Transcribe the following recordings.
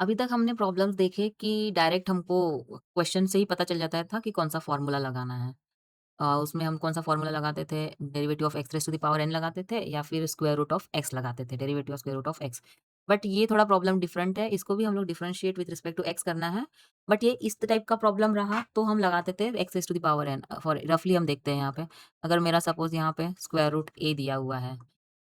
अभी तक हमने प्रॉब्लम्स देखे कि डायरेक्ट हमको क्वेश्चन से ही पता चल जाता था कि कौन-सा फ़ॉर्मूला लगाना है। उसमें हम कौन-सा फ़ॉर्मूला लगाते थे, derivative of x raise to the power n लगाते थे या फिर स्क्वायर रूट ऑफ x लगाते थे, derivative of square root of x। But ये थोड़ा प्रॉब्लम डिफरेंट है, इसको भी हम लोग differentiate with respect to x करना है। बट ये इस टाइप का प्रॉब्लम रहा तो हम लगाते थे x raise to the power n। For रफली हम देखते हैं यहाँ पे, अगर मेरा सपोज़ यहाँ पे स्क्वायर रूट a दिया हुआ है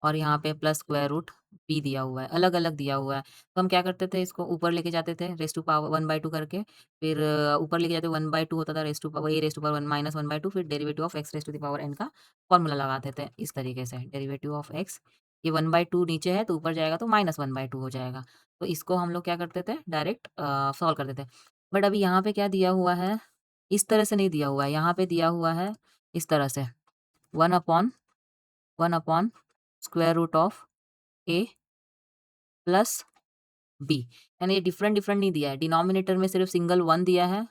और यहाँ पे प्लस स्क्वायर रूट b दिया हुआ है, अलग-अलग दिया हुआ है। तो हम क्या करते थे, इसको ऊपर लेके जाते थे रेज़ टू पावर 1/2 करके, फिर ऊपर लेके जाते 1/2 होता था raise to power a raise to power 1 minus 1/2, फिर derivative of x raise to the power n का फॉर्मूला लगाते थे इस तरीके से। डेरिवेटिव ऑफ x, ये 1/2 नीचे है तो ऊपर जाएगा तो माइनस 1/2 हो जाएगा। तो इसको हम लोग क्या करते थे, डायरेक्ट सॉल्व करते थे। बट अभी यहाँ पे क्या दिया हुआ है, इस तरह से नहीं दिया हुआ है, यहाँ पे दिया हुआ है इस तरह से 1/1 square root of a plus b। यानी ये डिफरेंट डिफरेंट नहीं दिया है, डिनोमिनेटर में सिर्फ सिंगल 1 दिया है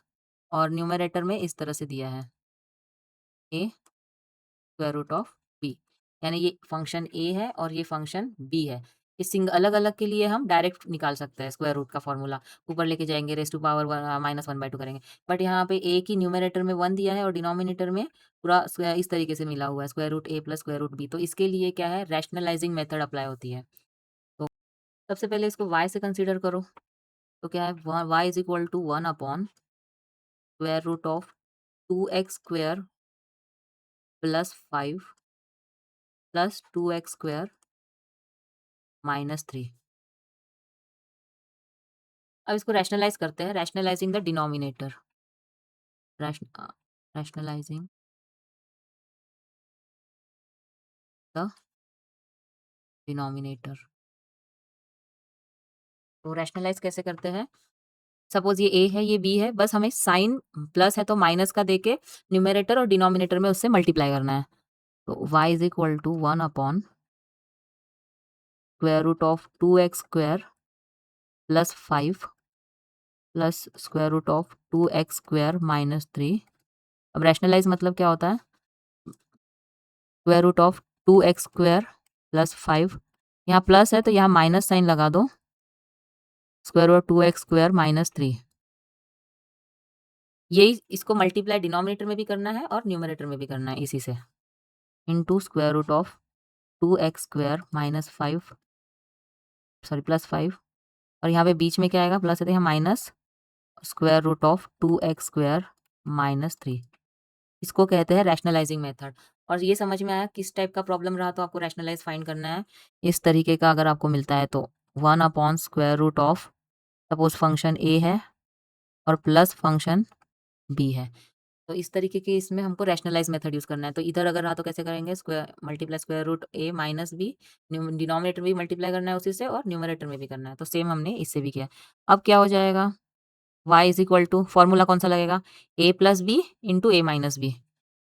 और न्यूमरेटर में इस तरह से दिया है a square root of b। यानी ये फंक्शन a है और ये फंक्शन b है। ये सिंग अलग-अलग के लिए हम डायरेक्ट निकाल सकते हैं स्क्वायर रूट का फॉर्मूला। ऊपर लेके जाएँगे रेज़ टू पावर माइनस 1/2 करेंगे। बट यहाँ पे a की न्यूमरेटर में 1 दिया है और डिनोमिनेटर में पूरा इस तरीके से मिला हुआ है square root a plus square root b। तो इसके लिए क्या है, रैशनलाइज़िंग मेथड अप्लाई होती है। तो सबसे पहले इसको y से कंसीडर करो। तो क्या है, y is equal to 1 upon square root of 2x square plus 5 plus 2x square minus 3। अब इसको रैशनलाइज़ करते हैं, rationalising the denominator. Rationalising the denominator. तो रैशनलाइज़ कैसे करते हैं? सपोज़ ये a है, ये b है, बस हमें साइन प्लस है तो माइनस का देके न्यूमरेटर और डिनोमिनेटर में उससे मल्टीप्लाई करना है। तो y is equal to 1 upon square root of 2x square plus 5 plus square root of 2x square minus 3। अब रैशनलाइज़ मतलब क्या होता है? Square root of 2x square plus 5, यहाँ प्लस है तो यहाँ माइनस साइन लगा दो, square root 2x square minus 3। यही इसको मल्टीप्लाई डिनोमिनेटर में भी करना है और न्यूमरेटर में भी करना है इसी से, into square root of 2x square minus 5, sorry plus 5, और यहाँ पे बीच में क्या आएगा, प्लस है तो यहाँ minus square root of 2x square minus 3। इसको कहते हैं रैशनलाइजिंग मेथड। और ये समझ में आया किस टाइप का प्रॉब्लम रहा तो आपको रैशनलाइज फाइंड करना है। इस तरीके का अगर आपको मिलता है तो 1 upon square root of, suppose function a है और प्लस फंक्शन b है। तो इस तरीके के इसमें हमको रैशनलाइज मेथड यूज़ करना है। तो इधर अगर रहा तो कैसे करेंगे, square multiply square root a minus b, denominator में भी मल्टीप्लाई करना है उसी से और न्यूमरेटर में भी करना है। तो सेम हमने इससे भी किया। अब क्या हो जाएगा, y is equal to, formula कौन सा लगेगा, a plus B into A minus B.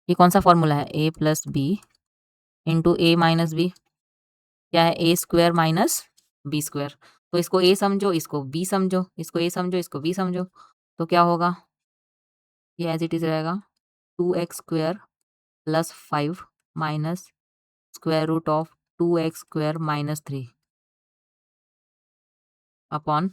ये कौन सा फॉर्मूला है, a plus B into A minus B. क्या है, A square minus B square. तो इसको a समझो, इसको b समझो, इसको a समझो, इसको b समझो। तो क्या होगा, ये एज इट इज रहेगा 2x square plus 5 minus square root of 2x square minus 3 upon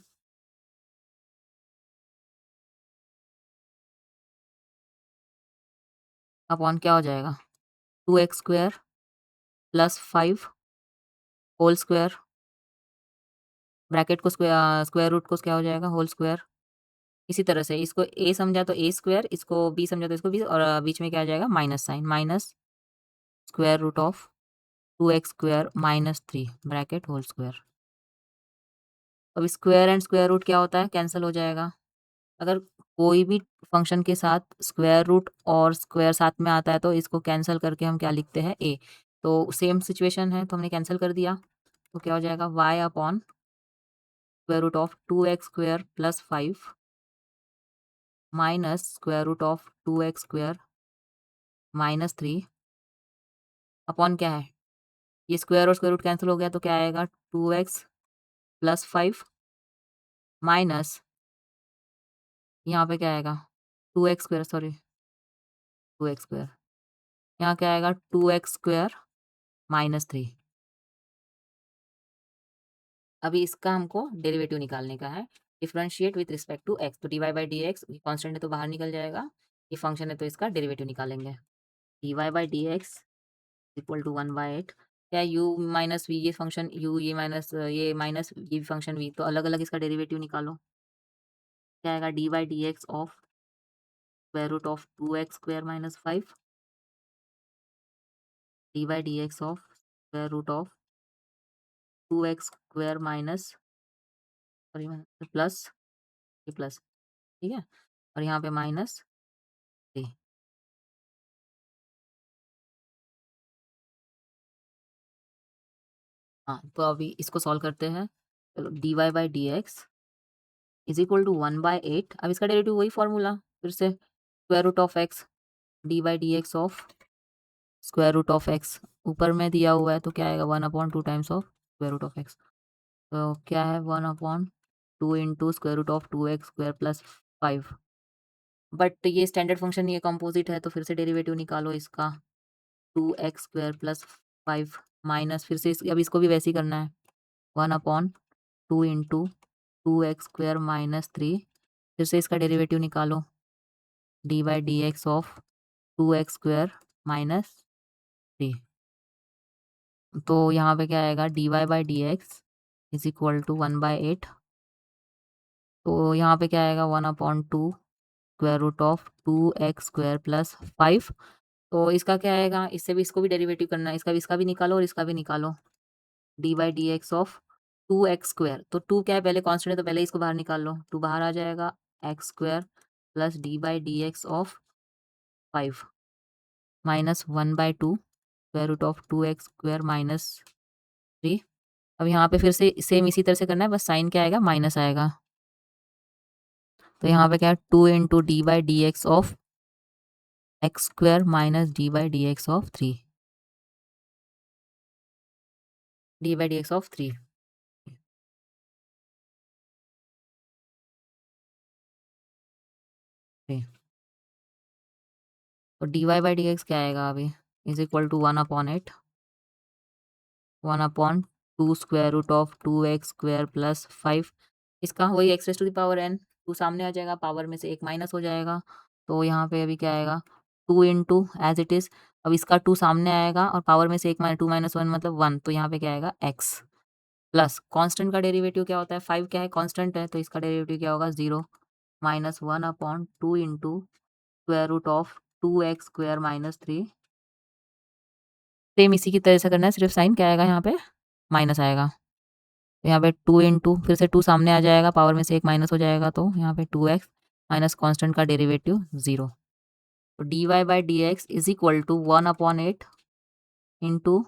upon क्या हो जाएगा, 2x square plus 5 whole square, bracket को स्क्वायर रूट को क्या हो जाएगा, होल स्क्वायर। इसी तरह से इसको a समझा तो a स्क्वायर, इसको b समझा तो इसको b, और बीच में क्या आ जाएगा, minus sign, minus square root of 2x square minus 3 bracket whole square. अब स्क्वायर एंड स्क्वायर रूट क्या होता है, कैंसिल हो जाएगा। अगर कोई भी फंक्शन के साथ स्क्वायर रूट और स्क्वायर साथ में आता है तो इसको कैंसिल करके हम क्या लिखते हैं, a। तो सेम सिचुएशन है तो हमने कैंसिल कर दिया। तो क्या हो जाएगा, y upon square root of 2x square plus 5 minus square root of 2x square minus 3 upon क्या है, ये स्क्वायर और स्क्वायर रूट कैंसिल हो गया तो क्या आएगा, 2x प्लस 5 माइनस, यहाँ पे क्या आएगा, 2x square, sorry 2x square, यहाँ क्या आएगा, 2x स्क्वायर माइनस 3। अभी इसका हमको डेरिवेटिव निकालने का है। Differentiate with respect to x, तो dy by d x constant है तो बाहर निकल जाएगा, ये फंक्शन है तो इसका डेरिवेटिव निकालेंगे। dy by d x equal to 1/8, क्या u माइनस वी, ये फंक्शन u, ये माइनस ये फंक्शन v, तो अलग अलग इसका डेरिवेटिव निकालो। क्या आएगा dy by d x of square root of 2x square minus 5, dy by d x of square root of 2x square minus, sorry plus, ये प्लस, ठीक है, और यहाँ पे माइनस 3। हाँ, तो अभी इसको सॉल्व करते हैं। चलो dy by d x is equal to 1/8, अब इसका डेरिवेटिव वही फॉर्मूला फिर से, square root of x, d by d x of square root of x, ऊपर में दिया हुआ है तो क्या आएगा 1/2 times of square root of x, तो क्या है 1/2 into square root of 2x square plus 5, but ये स्टैंडर्ड फंक्शन, ये कंपोजिट है तो फिर से डेरिवेटिव निकालो इसका, 2x स्क्वायर प्लस 5 माइनस, फिर से अब इसको भी वैसे ही करना है, 1/2 इंटू 2x स्क्वायर माइनस 3, फिर से इसका डेरिवेटिव निकालो, d by d x of 2x square minus 3, तो यहाँ पे क्या आएगा dy by d x is equal to 1/8, तो यहाँ पे क्या आएगा 1/2 square root of 2x square plus 5, तो इसका क्या आएगा, इससे भी इसको भी डेरिवेटिव करना है, इसका भी निकालो और इसका भी निकालो, d by d x of 2x square, तो 2 क्या है पहले कांस्टेंट है तो पहले इसको बाहर निकाल लो, 2 बाहर आ जाएगा, x square plus d by d x of 5 minus 1/2 square root of 2x square minus 3। अब यहाँ पे फिर से सेम इसी तरह से करना है, बस साइन क्या आएगा माइनस आएगा, तो यहाँ पे क्या है 2 into d by d x of x square minus d by d x of 3, d by d x of 3, तो d y by d x क्या आएगा अभी, is equal to 1/8, 1/2 square root of 2x square plus 5, इसका वही x raise to the power n, 2 सामने आ जाएगा, power में से एक माइनस हो जाएगा, तो यहाँ पे अभी क्या आएगा 2 इंटू एज इट इज़, अब इसका 2 सामने आएगा और पावर में से एक 2 माइनस 1 मतलब 1, तो यहाँ पे क्या आएगा x प्लस कांस्टेंट का डेरिवेटिव क्या होता है, 5 क्या है कांस्टेंट है, तो इसका डेरिवेटिव क्या होगा 0 minus 1/2 into square root of 2x square minus 3, same इसी की तरह से करना है, सिर्फ साइन क्या आएगा यहाँ पे माइनस आएगा, तो यहाँ पे 2 इंटू फिर से 2 सामने आ जाएगा, पावर में से एक माइनस हो जाएगा, तो यहाँ पे 2x माइनस कांस्टेंट का डेरिवेटिव 0, तो d y by d x is equal to 1/8 into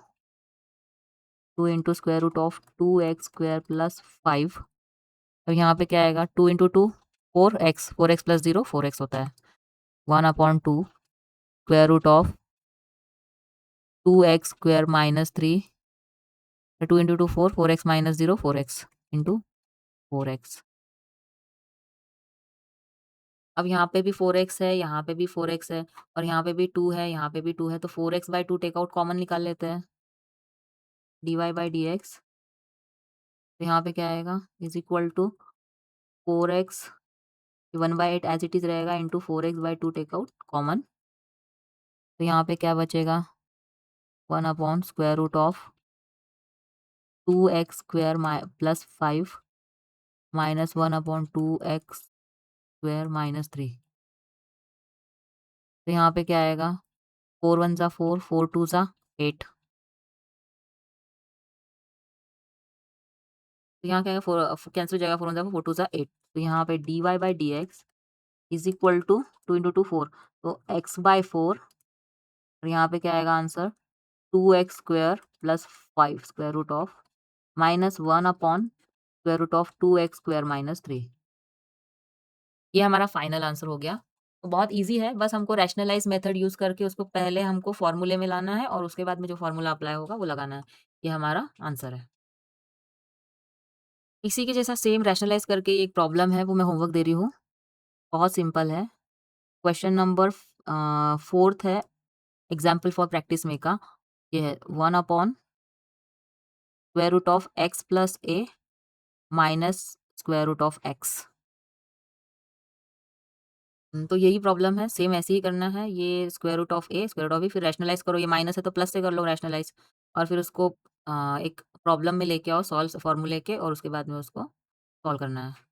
2 into square root of 2x square plus 5, अब यहाँ पे क्या आएगा 2 इंटू 2 4x प्लस 0 4x होता है, 1/2 square root of 2x square minus 3, 2 into 2 4x minus 0 4x into 4x, अब यहाँ पे भी 4x है, यहाँ पे भी 4x है, और यहाँ पे भी 2 है, यहाँ पे भी 2 है, तो 4x by 2 take out common निकाल लेते हैं, d y by d x, तो यहाँ पे क्या आएगा is equal to 4x 1/8 as it is रहेगा into 4x by 2 take out common, तो यहाँ पे क्या बचेगा 1 square root of 2x square plus 5 minus 1/2x square minus 3, तो यहाँ पे क्या आएगा 4 1 ज़ा 4 4 2 ज़ा 8, तो यहाँ क्या है 4 कैंसिल हो जाएगा, 4 1 ज़ा 4 2 ज़ा 8, तो यहाँ पे d y by d x is equal to 2 into 2 4, तो x बाई 4, और यहाँ पे क्या आएगा answer 2x square plus 5 square root of minus 1 square root of 2x square minus 3, ये हमारा फाइनल आंसर हो गया। तो बहुत ईजी है, बस हमको रैशनलाइज मेथड यूज करके उसको पहले हमको फॉर्मूले में लाना है और उसके बाद में जो फॉर्मूला अप्लाई होगा वो लगाना है, ये हमारा आंसर है। इसी के जैसा सेम रैशनलाइज करके एक प्रॉब्लम है, वो मैं होमवर्क दे रही हूँ, बहुत सिंपल है। क्वेश्चन नंबर 4th है, एग्जाम्पल फॉर प्रैक्टिस में का, ये है 1 square root of x plus A minus square root of x. तो यही प्रॉब्लम है, सेम ऐसे ही करना है। ये square root of A, square root of B, फिर रैशनलाइज़ करो, ये माइनस है तो प्लस से कर लो रैशनलाइज़, और फिर उसको एक प्रॉब्लम में लेके आओ सॉल्व फॉर्मूले के, और उसके बाद में उसको सॉल्व करना है।